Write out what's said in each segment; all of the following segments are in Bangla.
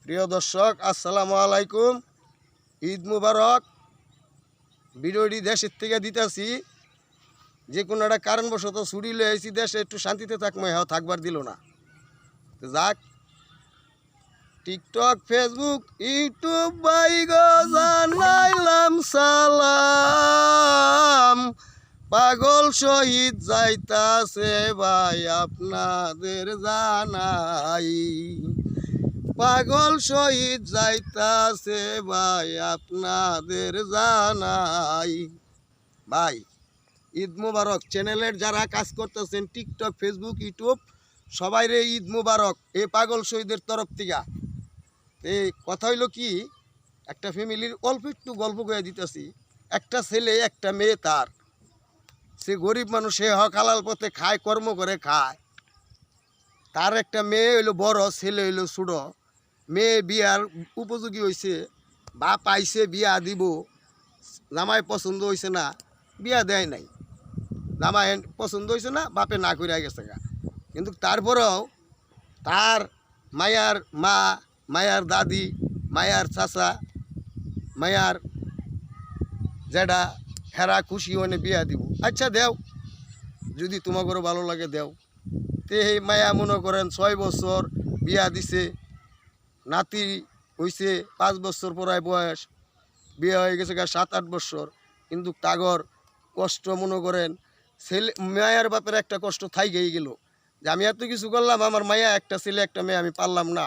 প্রিয় দর্শক আসসালামু আলাইকুম, ঈদ মুবারক। ভিডিওটি দেশের থেকে দিতেছি, যে কোনো একটা কারণবশত ছুটি লয়ে আইছি, দেশে একটু শান্তিতে থাকবো, হ্যাঁ থাকবার দিল না। তো যাক, টিকটক ফেসবুক ইউটিউব বাই গো জানাইলাম সালাম। পাগল শহীদ যাইতাছে ভাই আপনাদের জানাই, পাগল শহীদ যাইতাছে ভাই আপনাদের জানাই। ভাই ঈদ মুবারক। চ্যানেলের যারা কাজ করতেছেন টিকটক ফেসবুক ইউটিউব, সবাই রে ঈদ মুবারক এই পাগল শহীদের তরফ থেকে। এই কথা হইল কি, একটা ফ্যামিলির অল্প একটু গল্প করে দিতেছি। একটা ছেলে একটা মেয়ে, তার সে গরিব মানুষ, সে হক হালাল পথে খায়, কর্ম করে খায়। তার একটা মেয়ে হইলো বড়, ছেলে হইলো ছোট। মেয়ে বিয়ার উপযোগী হয়েছে, বাপ আইছে বিয়া দিব, জামাই পছন্দ হয়েছে না, বিয়া দেয় নাই। জামাই পছন্দ হয়েছে না, বাপে না করে গেছে গা। কিন্তু তারপরেও তার মায়ার মা, মায়ার দাদি, মায়ার চাচা, মায়ার যেটা হেরা খুশি হনে বিয়া দিব। আচ্ছা দেও, যদি তোমাকে ভালো লাগে দেও। তে এই মায়া মনে করেন 6 বছর বিয়া দিছে, নাতি হয়েছে 5 বছর পরায় বয়স, বিয়ে হয়ে গেছে 7-8 বছর। কিন্তু তাগর কষ্ট মনে করেন, ছেলে মায়ের বাপের একটা কষ্ট থাইকেই গেল, যে আমি এত কিছু করলাম, আমার মায়া একটা ছেলে একটা মেয়ে আমি পারলাম না,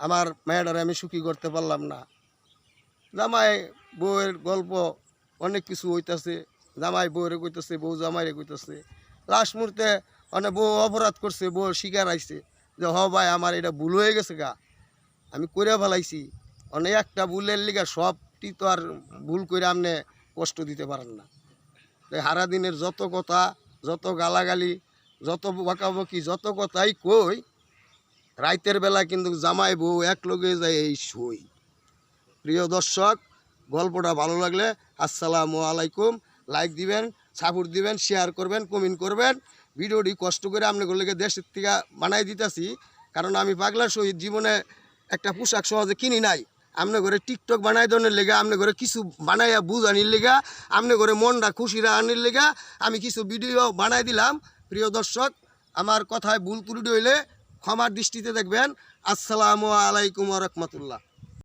আমার মায়াটারে আমি সুখী করতে পারলাম না। জামাই বউয়ের গল্প অনেক কিছু হইতাছে, জামাই বউরে কইতেছে, বউ জামাইরে কইতেছে। লাস্ট মুহূর্তে অনেক বউ অপরাধ করছে, বউ শিকার আইছে যে হ ভাই আমার এটা ভুল হয়ে গেছে গা, আমি করে ফেলাইছি। অনেক একটা ভুলের লিগা সবটি তো আর ভুল করে আপনি কষ্ট দিতে পারেন না। তাই সারা দিনের যত কথা, যত গালাগালি, যত বকাবকি, যত কথাই কই, রাইতের বেলা কিন্তু জামাই বউ এক লগে যায় এই সই। প্রিয় দর্শক, গল্পটা ভালো লাগলে আসসালামু আলাইকুম, লাইক দিবেন, সাপোর্ট দিবেন, শেয়ার করবেন, কমেন্ট করবেন। ভিডিওটি কষ্ট করে আপনাদের দেশের থেকে বানাই দিতেছি, কারণ আমি পাগলা শহীদ জীবনে একটা পোশাক সহজে কিনি নাই। আপনি ঘরে টিকটক বানাই দেওয়ার লেগা, আপনি ঘরে কিছু বানাইয়া বুঝানির লেগা, আপনি ঘরে মনটা খুশিরা আনির লেগা আমি কিছু ভিডিও বানাই দিলাম। প্রিয় দর্শক, আমার কথায় ভুল ত্রুটি হইলে ক্ষমার দৃষ্টিতে দেখবেন। আসসালামু আলাইকুম ওয়া রাহমাতুল্লাহ।